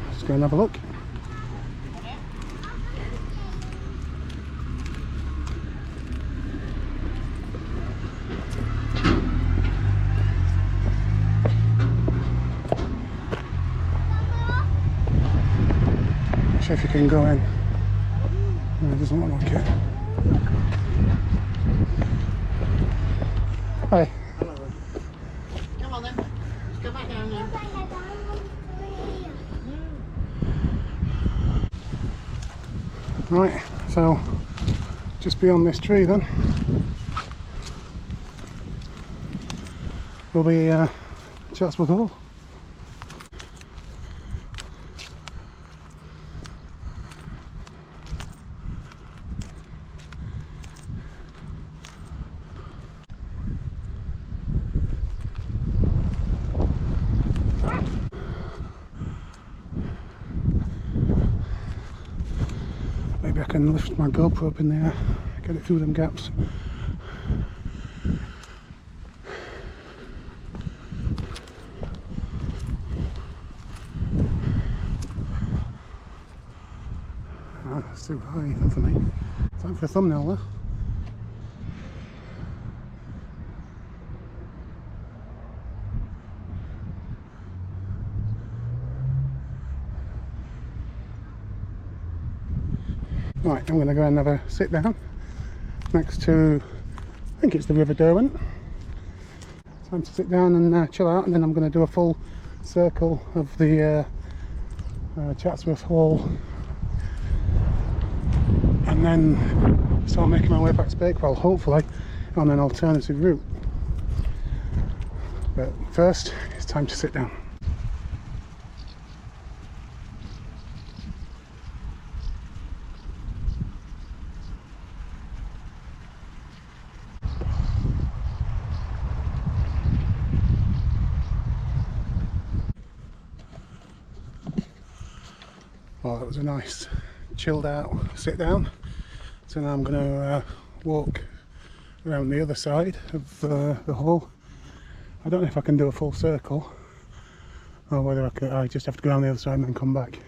Let's go and have a look. See if you can go in. No, it doesn't look like it. Hi. Hello. Come on then. Let's go back down now. Right, so just beyond this tree then will be Chatsworth Hall. Maybe I can lift my GoPro up in the air, get it through them gaps. Ah, that's too high even for me. Time for a thumbnail though. Right, I'm going to go and have a sit down next to, I think it's the River Derwent. Time to sit down and chill out, and then I'm going to do a full circle of the Chatsworth Hall, and then start making my way back to Bakewell, hopefully on an alternative route. But first, it's time to sit down. Well, that was a nice chilled out sit down. So now I'm going to walk around the other side of the hall. I don't know if I can do a full circle or whether I just have to go around the other side and then come back.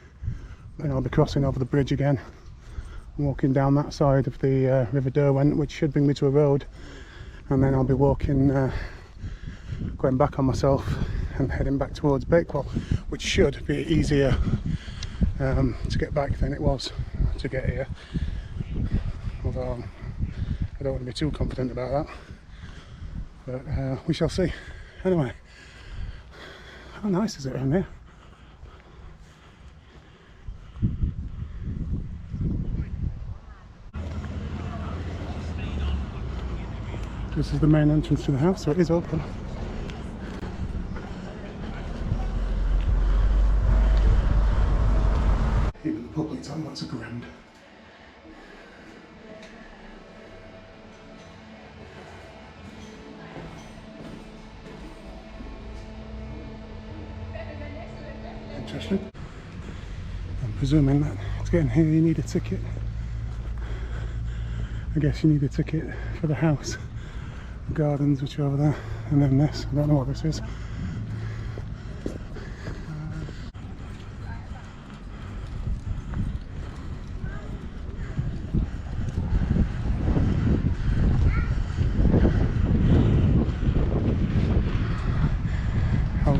Then I'll be crossing over the bridge again and walking down that side of the River Derwent, which should bring me to a road, and then I'll be walking going back on myself and heading back towards Bakewell, which should be easier to get back than it was to get here, although I don't want to be too confident about that, but we shall see. Anyway, how nice is it around here? This is the main entrance to the house, so it is open. Even the public toilets are grand. Interesting. I'm presuming that to get in here you need a ticket. I guess you need a ticket for the house. The gardens, which are over there, and then this. I don't know what this is.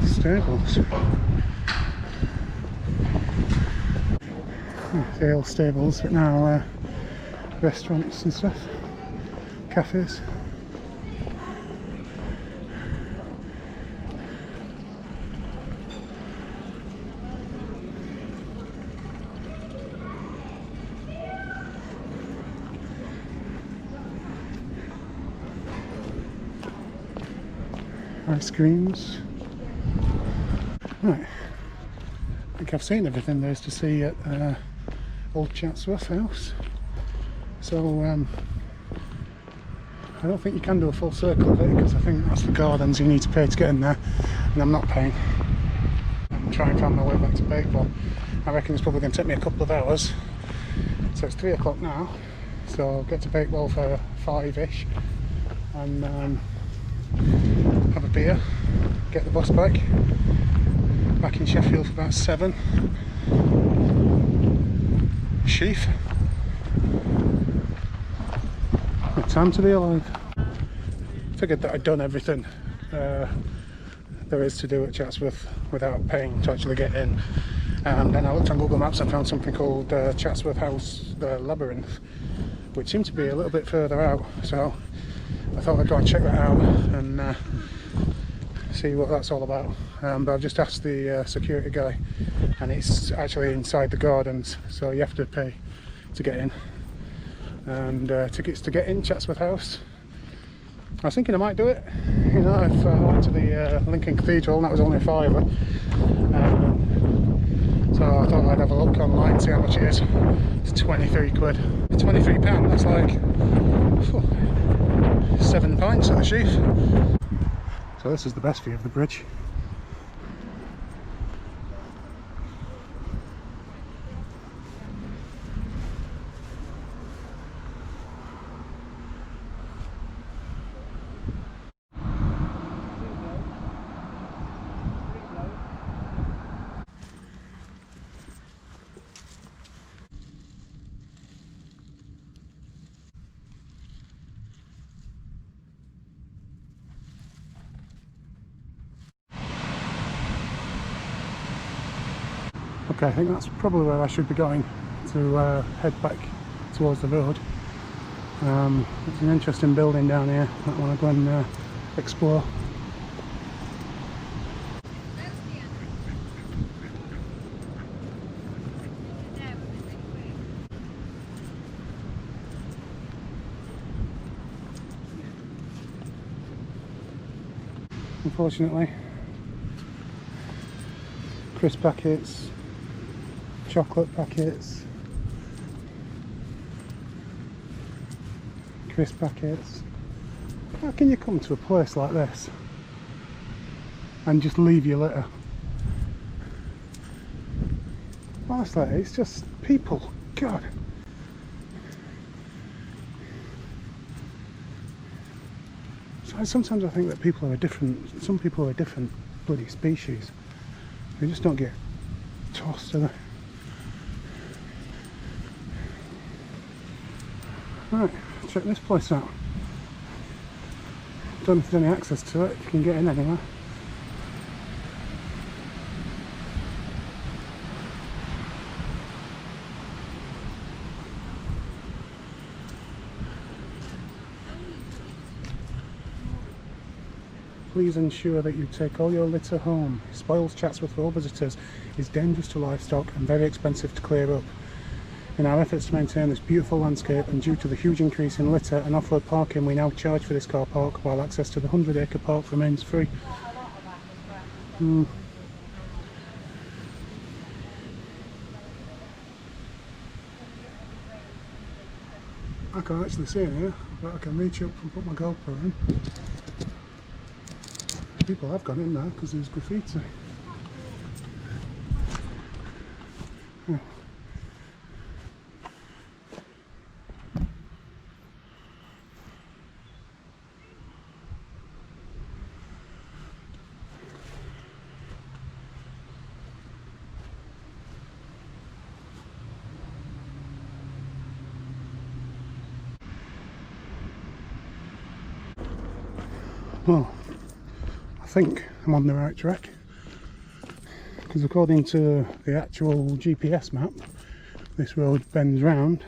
Stables. The old stables, but now restaurants and stuff, cafes. Ice creams. Right, I think I've seen everything there is to see at Old Chatsworth House, so I don't think you can do a full circle of it, because I think that's the gardens you need to pay to get in there, and I'm not paying. I'm trying to find my way back to Bakewell. I reckon it's probably going to take me a couple of hours, so it's 3 o'clock now. so I'll get to Bakewell for 5ish and have a beer, get the bus back in Sheffield for about 7. Sheaf. What time to be alive. Figured that I'd done everything there is to do at Chatsworth without paying to actually get in. And then I looked on Google Maps and found something called Chatsworth House Labyrinth, which seemed to be a little bit further out, so I thought I'd go and check that out and see what that's all about. But I've just asked the security guy, and it's actually inside the gardens, so you have to pay to get in. And tickets to get in Chatsworth House. I was thinking I might do it, you know, if I went to the Lincoln Cathedral, and that was only a £5. So I thought I'd have a look online, see how much it is. It's 23 quid. £23, that's like 7 pints at the sheaf. So this is the best view of the bridge. Okay, I think that's probably where I should be going to head back towards the road. It's an interesting building down here that I want to go and explore. Unfortunately, crisp packets, chocolate packets, crisp packets. How can you come to a place like this and just leave your litter? Honestly, it's just people. God. So sometimes I think that people are some people are a different bloody species. They just don't get tossed, do they? Right, check this place out. Don't know if there's any access to it, if you can get in anywhere. Please ensure that you take all your litter home. Spoils Chatsworth for all visitors, is dangerous to livestock and very expensive to clear up. In our efforts to maintain this beautiful landscape and due to the huge increase in litter and off-road parking, we now charge for this car park while access to the 100-acre park remains free. I can't actually see it here, but I can reach up and put my GoPro in. People have gone in there because there's graffiti. Yeah. Well, I think I'm on the right track, because according to the actual GPS map, this road bends round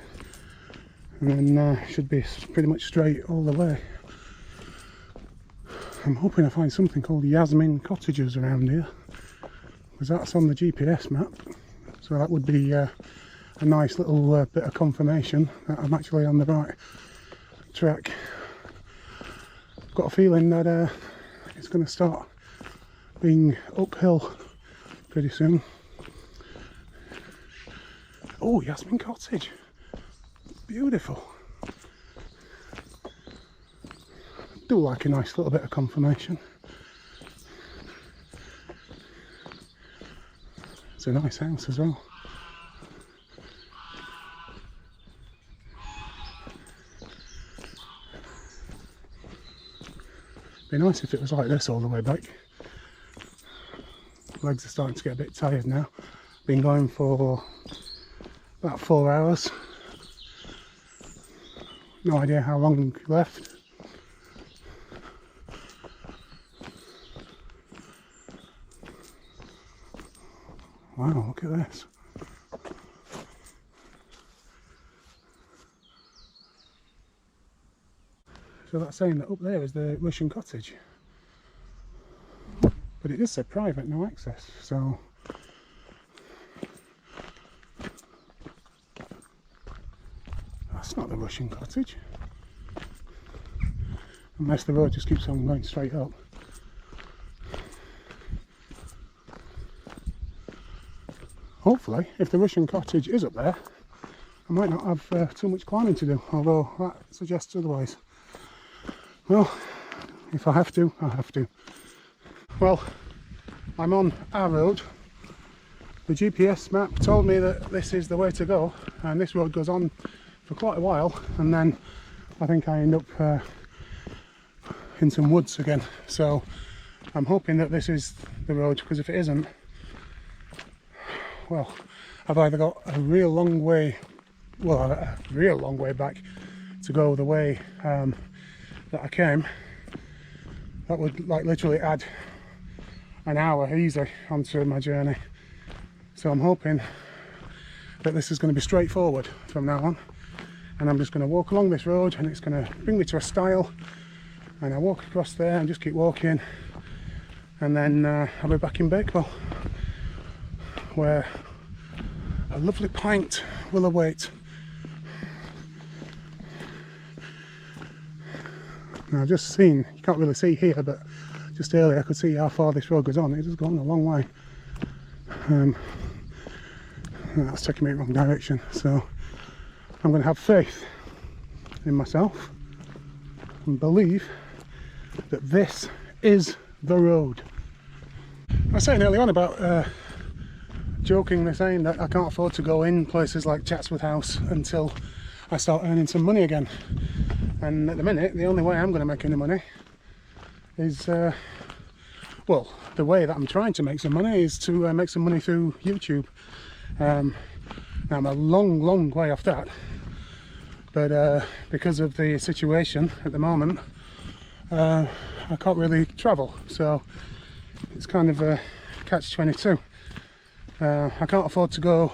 and then should be pretty much straight all the way. I'm hoping I find something called Yasmin Cottages around here, because that's on the GPS map, so that would be a nice little bit of confirmation that I'm actually on the right track. I've got a feeling that it's going to start being uphill pretty soon. Oh, Yasmin Cottage, beautiful. Do like a nice little bit of confirmation. It's a nice house as well. Be nice if it was like this all the way back. Legs are starting to get a bit tired now. Been going for about 4 hours. No idea how long left. Wow, look at this. So that's saying that up there is the Russian cottage. But it does say private, no access, so... That's not the Russian cottage. Unless the road just keeps on going straight up. Hopefully, if the Russian cottage is up there, I might not have too much climbing to do, although that suggests otherwise. Well, if I have to, I have to. Well, I'm on our road. The GPS map told me that this is the way to go, and this road goes on for quite a while, and then I think I end up in some woods again. So I'm hoping that this is the road, because if it isn't, well, I've either got a real long way, well, a real long way back to go the way that I came. That would like literally add an hour easy onto my journey. So I'm hoping that this is going to be straightforward from now on, and I'm just going to walk along this road, and it's going to bring me to a stile, and I walk across there and just keep walking, and then I'll be back in Bakewell, where a lovely pint will await. Now I've just seen, you can't really see here, but just earlier I could see how far this road goes on. It has gone a long way. That's taking me in the wrong direction, so I'm going to have faith in myself and believe that this is the road. I was saying early on about jokingly saying that I can't afford to go in places like Chatsworth House until I start earning some money again. And at the minute, the only way I'm going to make any money is, well, the way that I'm trying to make some money is to make some money through YouTube. Now I'm a long way off that, but because of the situation at the moment, I can't really travel, so it's kind of a catch-22. I can't afford to go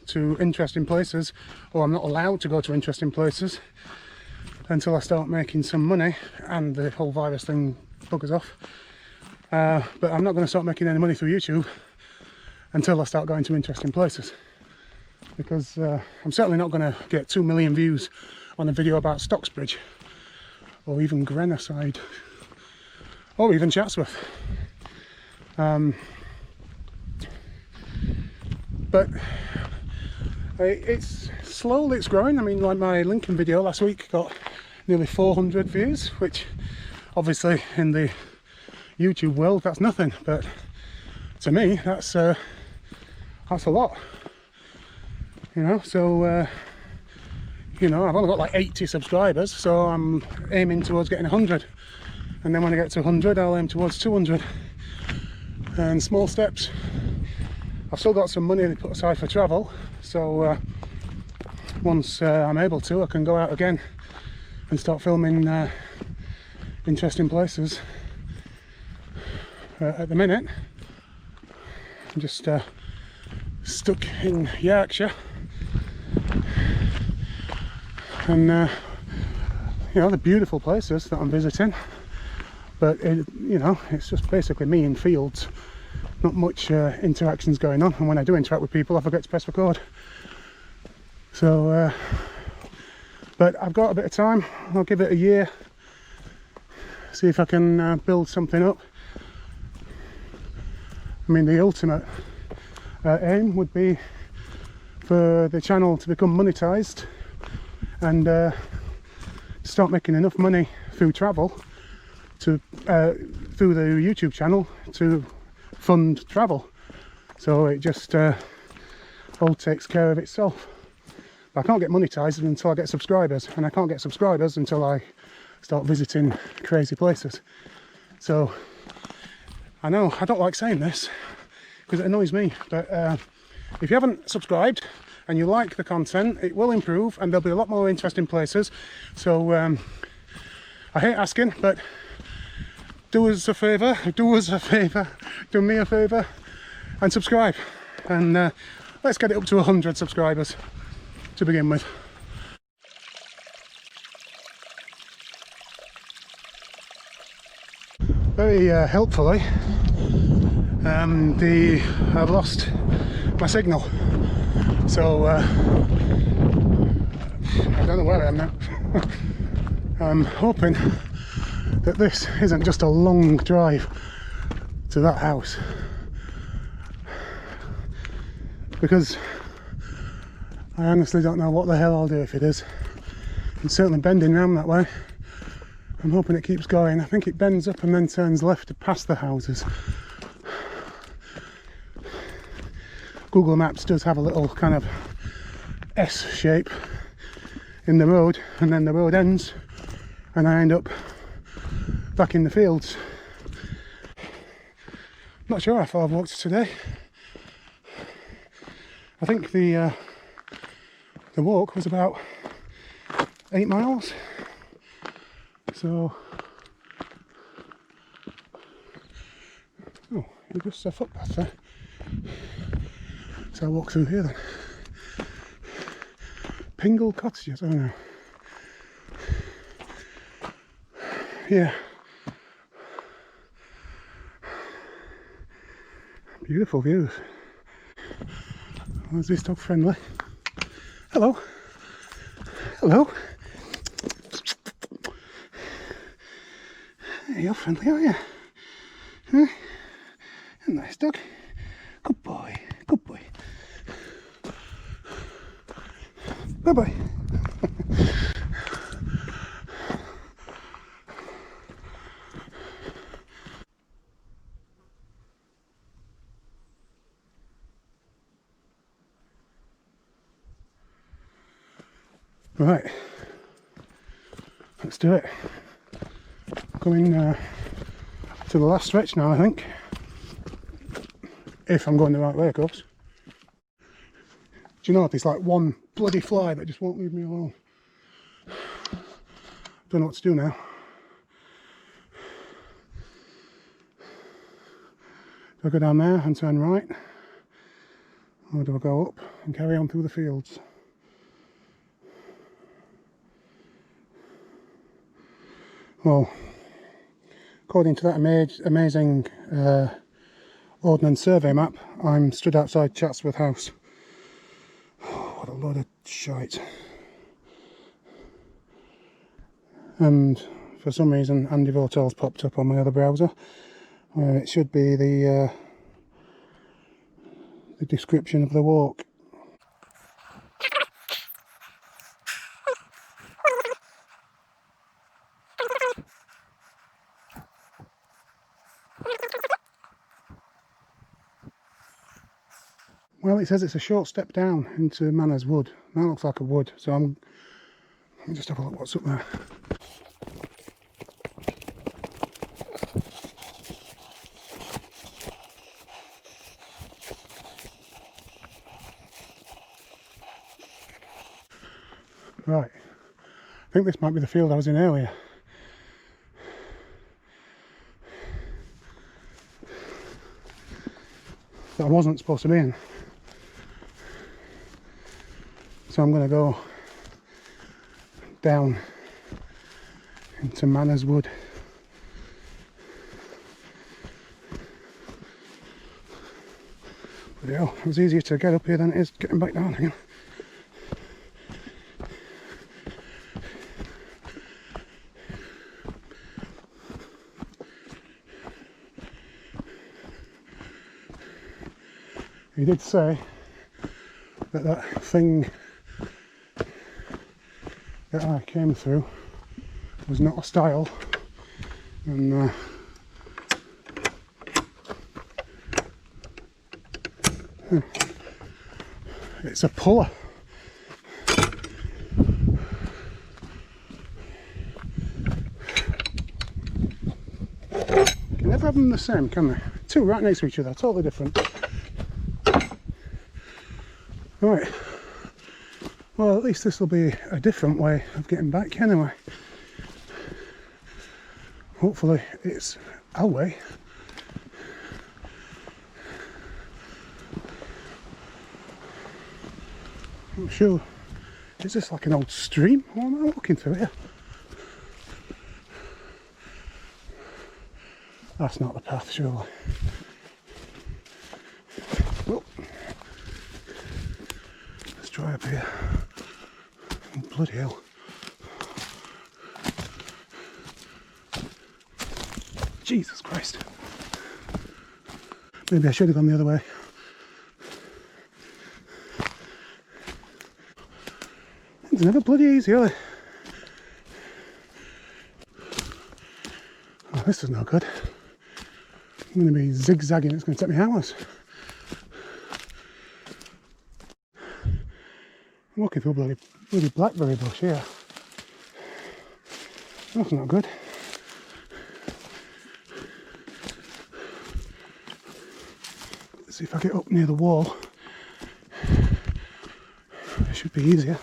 to interesting places, or I'm not allowed to go to interesting places until I start making some money and the whole virus thing buggers off. But I'm not going to start making any money through YouTube until I start going to interesting places, because I'm certainly not going to get 2 million views on a video about Stocksbridge, or even Grenoside, or even Chatsworth. But it's slowly, it's growing. I mean, like my Lincoln video last week got nearly 400 views, which obviously in the YouTube world that's nothing, but to me that's a lot, you know. So you know, I've only got like 80 subscribers, so I'm aiming towards getting 100, and then when I get to 100 I'll aim towards 200, and small steps. I've still got some money to put aside for travel, so once I'm able to, I can go out again and start filming interesting places. At the minute I'm just stuck in Yorkshire, and you know, the beautiful places that I'm visiting, but you know, it's just basically me in fields, not much interactions going on, and when I do interact with people I forget to press record. So but I've got a bit of time. I'll give it a year, see if I can build something up. I mean, the ultimate aim would be for the channel to become monetized and start making enough money through travel to through the YouTube channel to fund travel, so it just all takes care of itself. But I can't get monetized until I get subscribers, and I can't get subscribers until I start visiting crazy places. So I know I don't like saying this because it annoys me, but if you haven't subscribed and you like the content, it will improve and there'll be a lot more interesting places. So I hate asking, but do us a favour, do me a favour and subscribe, and let's get it up to 100 subscribers to begin with. Very helpfully, I've lost my signal, so I don't know where I am now. I'm hoping that this isn't just a long drive to that house, because I honestly don't know what the hell I'll do if it is. It's certainly bending round that way. I'm hoping it keeps going. I think it bends up and then turns left to past the houses. Google Maps does have a little kind of S shape in the road, and then the road ends and I end up back in the fields. Not sure how far I've walked today. I think the walk was about 8 miles. So, oh, there's just a footpath there. So I'll walk through here then. Pingle Cottages, I don't know. Yeah. Beautiful views. Oh, is this dog friendly? Hello. Hello. You're friendly, aren't you? Huh? A nice dog. Good boy. Good boy. Bye bye. Right. Let's do it. Going to the last stretch now, I think. If I'm going the right way, of course. Do you know, there's like one bloody fly that just won't leave me alone. Don't know what to do now. Do I go down there and turn right? Or do I go up and carry on through the fields? Well, according to that amazing Ordnance Survey map, I'm stood outside Chatsworth House. What a load of shite. And for some reason Andy Votel's popped up on my other browser, where it should be the description of the walk. Well, it says it's a short step down into Manors Wood. That looks like a wood, so let me just have a look what's up there. Right, I think this might be the field I was in earlier. That I wasn't supposed to be in. So I'm going to go down into Manors Wood. But yeah, it was easier to get up here than it is getting back down again. He did say that that thing that I came through was not a stile, and it's a puller. never have them the same, can they? Two right next to each other, totally different. Right. Well, at least this will be a different way of getting back anyway. Hopefully it's our way. I'm sure. Is this like an old stream? What am I walking through here? That's not the path, surely. Oh. Let's try up here. Oh, bloody hell. Jesus Christ. Maybe I should have gone the other way. It's never bloody easy, are they? Oh, this is no good. I'm going to be zigzagging, it's going to take me hours. I'm walking through a bloody blackberry bush here. That's not good. Let's see if I get up near the wall. It should be easier.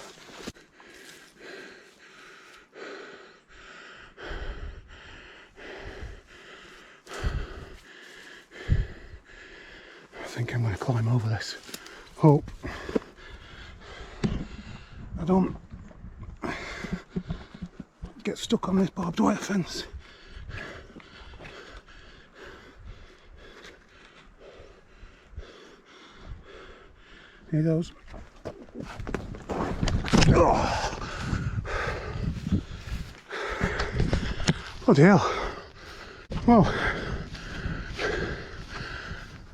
I think I'm going to climb over this. Hope I don't get stuck on this barbed wire fence. Here goes. Oh. Bloody hell. Well,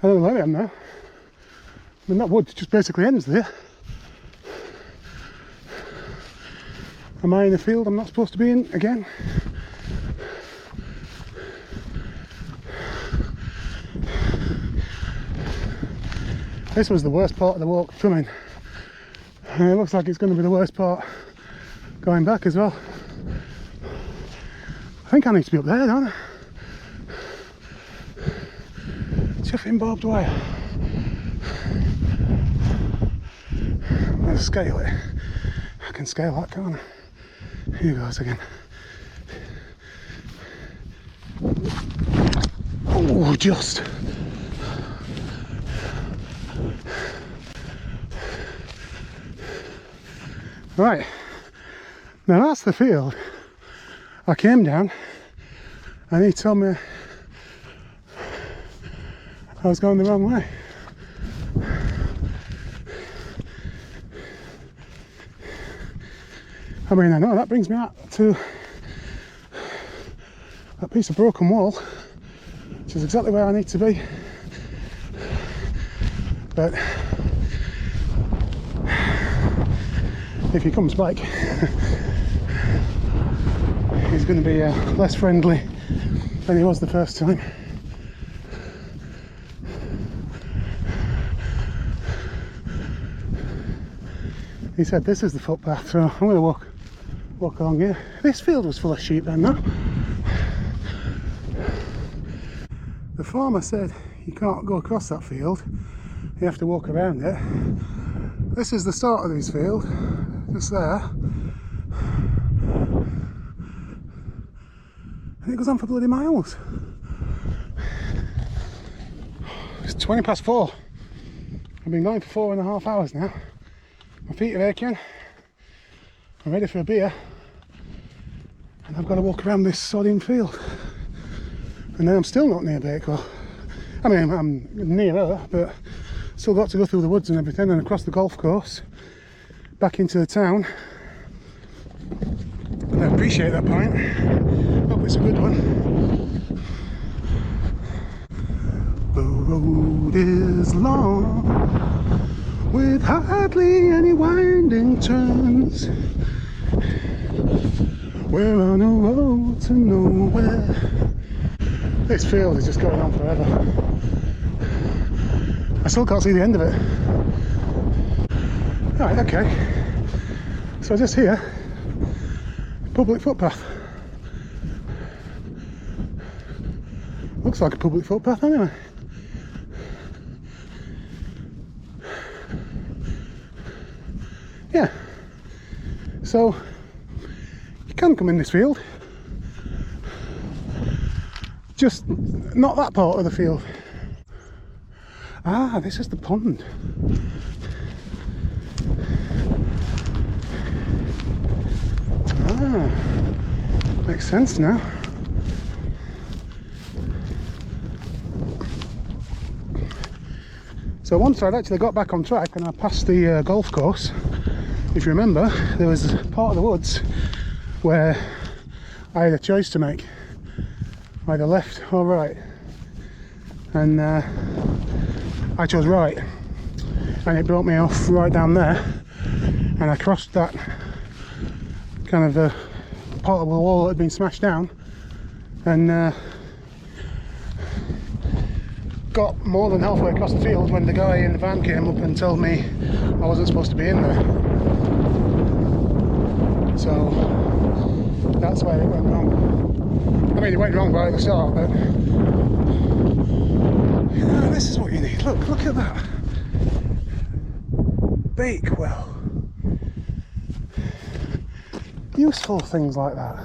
I don't know where I am now. I mean, that wood just basically ends there. Am I in a field I'm not supposed to be in again? This was the worst part of the walk coming. And it looks like it's going to be the worst part going back as well. I think I need to be up there, don't I? Chuffing barbed wire. I'm going to scale it. I can scale that, can't I? Here goes again. Oh, just. Right, now that's the field I came down and he told me I was going the wrong way. I mean, I know that brings me out to that piece of broken wall, which is exactly where I need to be, but if he comes back, he's going to be less friendly than he was the first time. He said this is the footpath, so I'm going to walk along here. This field was full of sheep then, no? The farmer said you can't go across that field, you have to walk around it. This is the start of this field, just there. And it goes on for bloody miles. It's 20 past 4. I've been going for 4.5 hours now. My feet are aching. I'm ready for a beer. And I've got to walk around this sodding field. And then I'm still not near Bakewell. I mean, I'm near her, but still got to go through the woods and everything and across the golf course back into the town. But I appreciate that pint. Hope it's a good one. The road is long with hardly any winding turns. We're on a road to nowhere. This field is just going on forever. I still can't see the end of it. Right, okay. So just here, public footpath. Looks like a public footpath anyway. Yeah, so you can come in this field, just not that part of the field. Ah, this is the pond. Ah, makes sense now. So once I'd actually got back on track and I passed the golf course, if you remember, there was part of the woods where I had a choice to make, either left or right, and I chose right, and it brought me off right down there, and I crossed that kind of part of the wall that had been smashed down, and got more than halfway across the field when the guy in the van came up and told me I wasn't supposed to be in there. So that's where it went wrong. I mean, it went wrong right at the start, but yeah, this is what you need. Look at that. Bakewell. Useful things like that.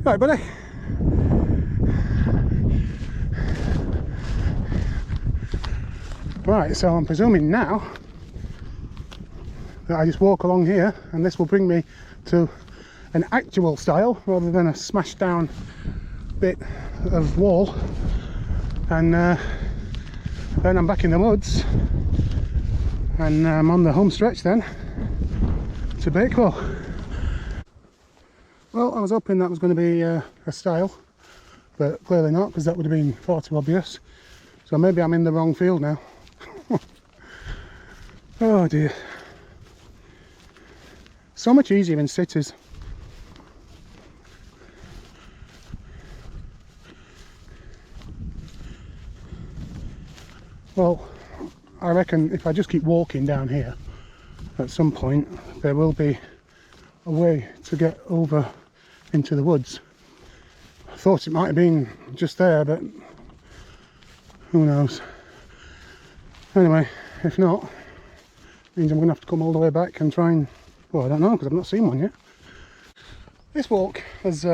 Right, buddy. Right, so I'm presuming now that I just walk along here and this will bring me to an actual stile rather than a smashed down bit of wall, and then I'm back in the woods and I'm on the home stretch then to Bakewell. Well, I was hoping that was going to be a stile, but clearly not, because that would have been far too obvious. So maybe I'm in the wrong field now. Oh dear. So much easier in cities. Well, I reckon if I just keep walking down here, at some point there will be a way to get over into the woods. I thought it might have been just there, but who knows. Anyway, if not, it means I'm going to have to come all the way back and try and, well, I don't know, because I've not seen one yet. This walk has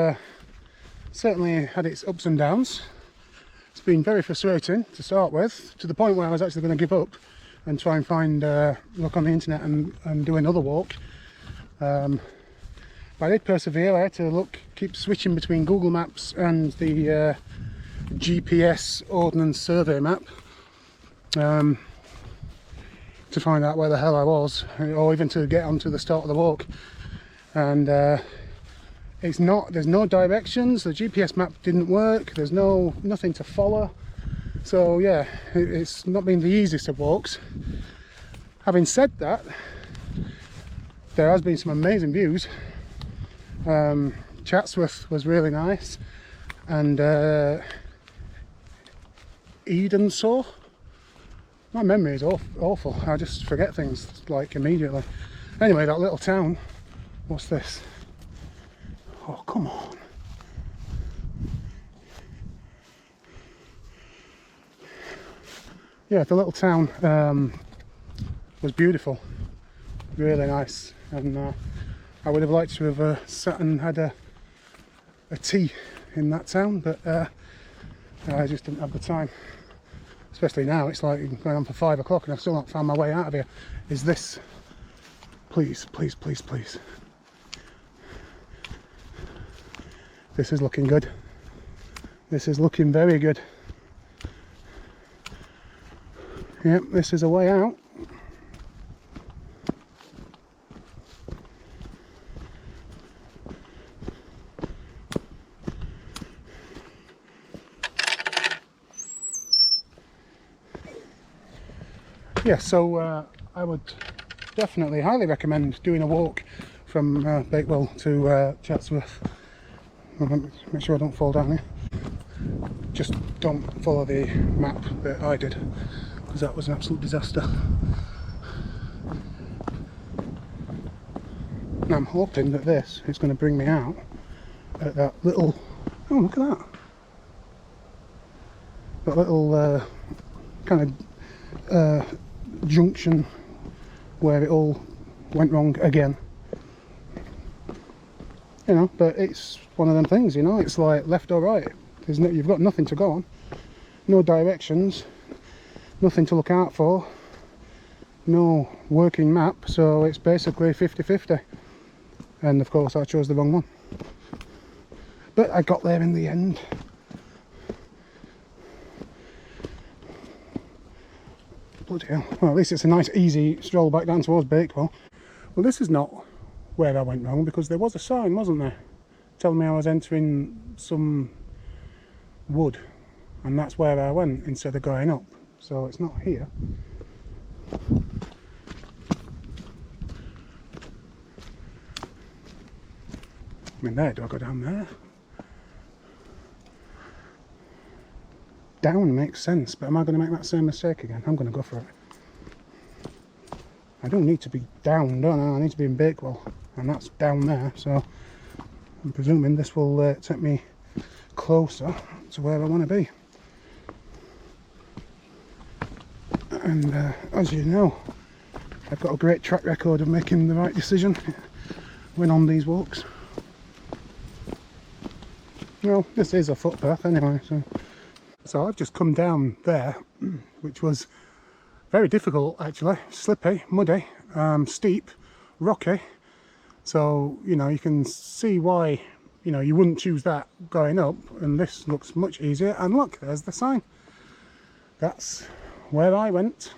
certainly had its ups and downs. It's been very frustrating to start with, to the point where I was actually going to give up and try and find, look on the internet and do another walk. But I did persevere. I had to keep switching between Google Maps and the GPS Ordnance Survey map to find out where the hell I was, or even to get onto the start of the walk. And there's no directions. The GPS map didn't work. There's nothing to follow. So yeah, it's not been the easiest of walks. Having said that, there has been some amazing views. Chatsworth was really nice, and Edensaw. My memory is awful. I just forget things like immediately. Anyway, that little town. What's this? Oh, come on. Yeah, the little town was beautiful. Really nice. And I would have liked to have sat and had a tea in that town, but I just didn't have the time. Especially now, it's like going on for 5 o'clock and I've still not found my way out of here. Is this... Please, please, please, please. This is looking good. This is looking very good. Yep, this is a way out. Yeah, so I would definitely highly recommend doing a walk from Bakewell to Chatsworth. Make sure I don't fall down here. Just don't follow the map that I did, because that was an absolute disaster. And I'm hoping that this is going to bring me out at that little, oh look at that, that little kind of junction where it all went wrong again. You know, but it's one of them things, you know, it's like left or right. There's no, you've got nothing to go on, no directions, nothing to look out for, no working map, so it's basically 50-50. And of course I chose the wrong one. But I got there in the end. Bloody hell. Well, at least it's a nice easy stroll back down towards Bakewell. Well, this is not where I went wrong, because there was a sign, wasn't there, telling me I was entering some wood, and that's where I went instead of going up, so it's not here. I mean, there, do I go down there? Down makes sense, but am I going to make that same mistake again? I'm going to go for it. I don't need to be down, don't I? I need to be in Bakewell, and that's down there, so I'm presuming this will take me closer to where I want to be. And as you know, I've got a great track record of making the right decision when on these walks. Well, this is a footpath anyway, so I've just come down there, which was very difficult actually, slippy, muddy, steep, rocky, so you know, you can see why, you know, you wouldn't choose that going up, and this looks much easier. And look, there's the sign. That's where I went,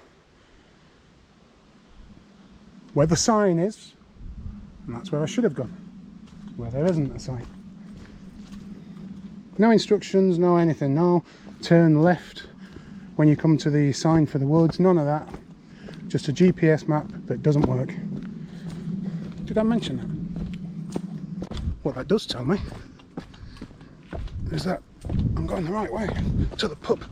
where the sign is, and that's where I should have gone, where there isn't a sign. No instructions, no anything, no turn left when you come to the sign for the woods, none of that. Just a GPS map that doesn't work. Did I mention that? What that does tell me is that I'm going the right way to the pub.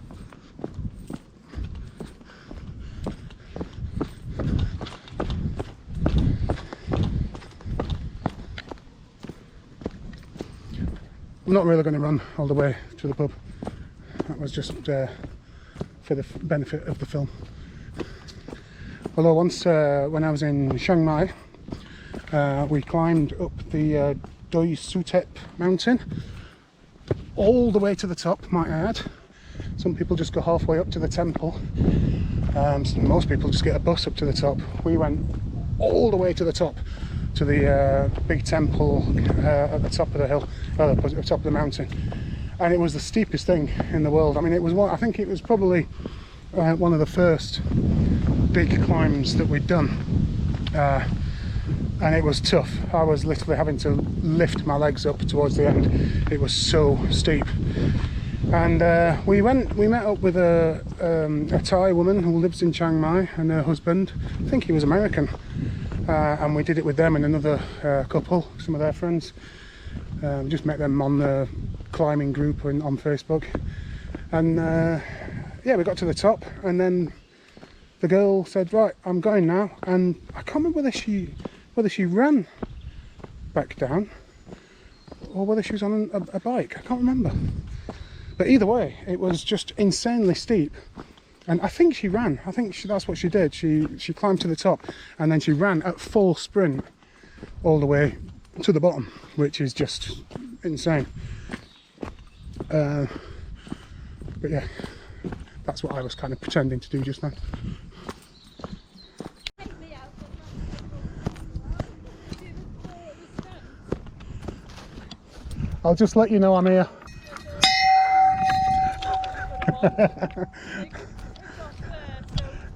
I'm not really going to run all the way to the pub. That was just for the benefit of the film. Although once when I was in Chiang Mai, we climbed up the Doi Sutep mountain all the way to the top, might I add. Some people just go halfway up to the temple. Most people just get a bus up to the top. We went all the way to the top, to the big temple at the top of the hill, at the top of the mountain, and it was the steepest thing in the world. I mean, it was one, I think it was probably one of the first big climbs that we'd done, and it was tough. I was literally having to lift my legs up towards the end. It was so steep. And we met up with a Thai woman who lives in Chiang Mai, and her husband, I think he was American, and we did it with them and another couple, some of their friends. Just met them on the climbing group on Facebook, and yeah, we got to the top, and then the girl said, right, I'm going now, and I can't remember whether she ran back down or whether she was on a bike. I can't remember. But either way, it was just insanely steep, and I think she ran. I think that's what she did. She climbed to the top, and then she ran at full sprint all the way to the bottom, which is just insane. But yeah, that's what I was kind of pretending to do just now. I'll just let you know I'm here.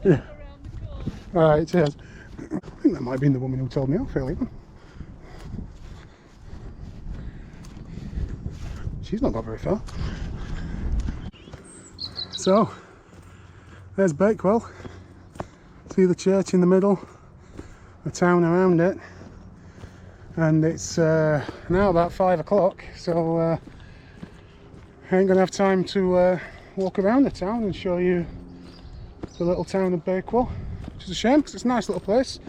Yeah. Alright, cheers. I think that might have been the woman who told me off earlier. She's not got very far. So, there's Bakewell. See the church in the middle, the town around it, and it's now about 5 o'clock, so I ain't gonna have time to walk around the town and show you the little town of Bakewell, which is a shame because it's a nice little place.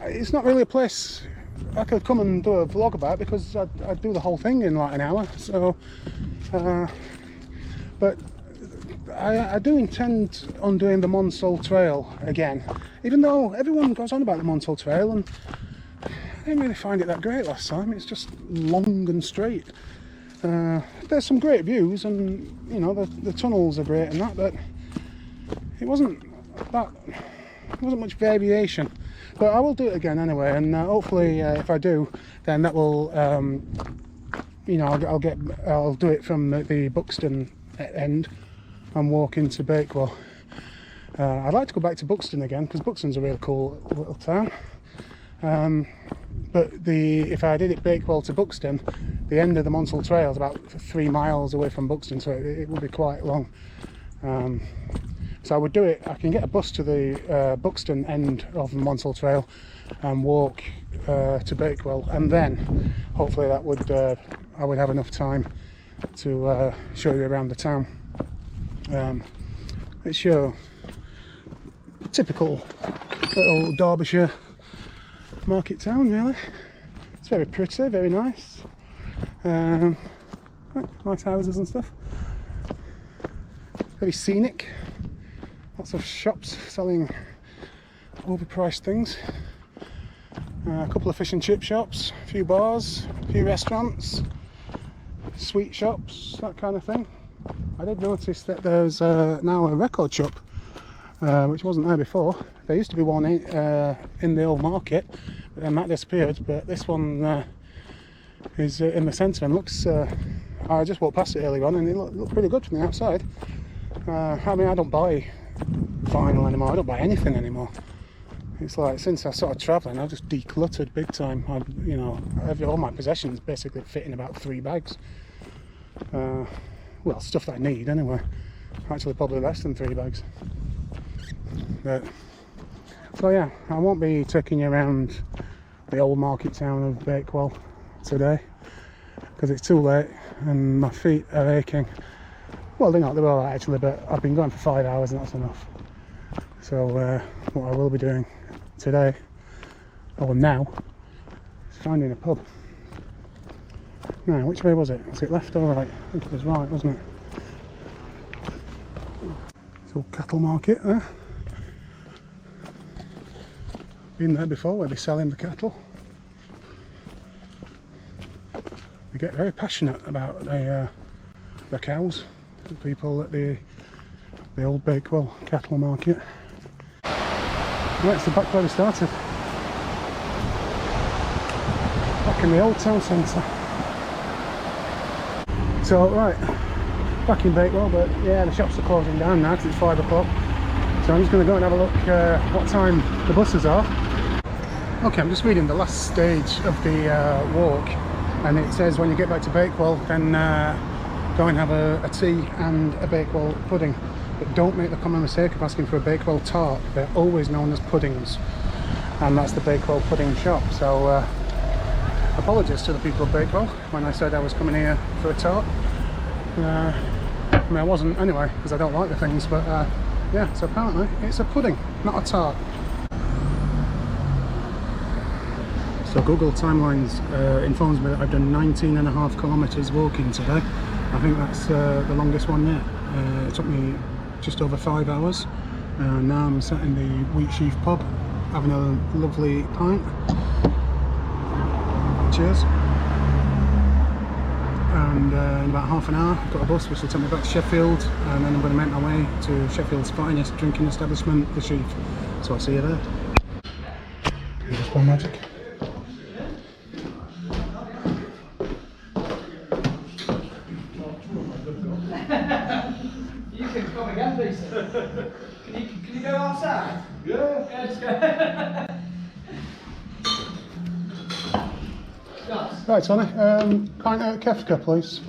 It's not really a place I could come and do a vlog about it because I'd do the whole thing in like an hour. So, but I do intend on doing the Monsall Trail again, even though everyone goes on about the Monsall Trail, and I didn't really find it that great last time. It's just long and straight. There's some great views, and you know the tunnels are great and that, but it wasn't much variation. But I will do it again anyway, and hopefully if I do, then that will you know, I'll do it from the Buxton end and walk into Bakewell. I'd like to go back to Buxton again because Buxton's a really cool little town. But if I did it Bakewell to Buxton, the end of the Monsall Trail is about 3 miles away from Buxton, so it would be quite long. So I would do it. I can get a bus to the Buxton end of the Monsall Trail and walk to Bakewell, and then hopefully that would I would have enough time to show you around the town. It's your typical little Derbyshire market town, really. It's very pretty, very nice. Nice houses and stuff. Very scenic. Lots of shops selling overpriced things. A couple of fish and chip shops, a few bars, a few restaurants, sweet shops, that kind of thing. I did notice that there's now a record shop, which wasn't there before. There used to be one in the old market, but then that disappeared. But this one is in the centre and looks. I just walked past it earlier on, and it looked pretty good from the outside. I mean, I don't buy vinyl anymore. I don't buy anything anymore. It's like since I started travelling, I've just decluttered big time. You know, all my possessions basically fit in about 3 bags. Well, stuff that I need anyway. Actually, probably less than 3 bags. But so yeah, I won't be taking you around the old market town of Bakewell today because it's too late and my feet are aching. Well, they're not, they're alright actually, but I've been going for 5 hours and that's enough. So what I will be doing today, or now, is finding a pub. Now, which way was it? Was it left or right? I think it was right, wasn't it? It's all cattle market there. Been there before where they're selling the cattle. They get very passionate about the cows, the people at the old Bakewell cattle market. Right, it's the back where we started. Back in the old town centre. So, right, back in Bakewell, but yeah, the shops are closing down now because it's 5 o'clock. So I'm just going to go and have a look what time the buses are. Okay, I'm just reading the last stage of the walk, and it says when you get back to Bakewell, then go and have a tea and a Bakewell pudding. But don't make the common mistake of asking for a Bakewell tart. They're always known as puddings, and that's the Bakewell pudding shop. So apologies to the people of Bakewell when I said I was coming here for a tart. I mean, I wasn't anyway because I don't like the things, but yeah, so apparently it's a pudding, not a tart. So Google Timelines informs me that I've done 19.5 kilometres walking today. I think that's the longest one yet. It took me just over 5 hours. Now I'm sat in the Wheatsheaf pub having a lovely pint. Cheers. And in about half an hour I've got a bus which will take me back to Sheffield, and then I'm going to make my way to Sheffield's finest drinking establishment, the Sheaf. So I'll see you there. Just one magic. You can come again, Lisa. Can you go outside? Yeah. Yeah, just go. Right, Tony, pint out of Kefka, please.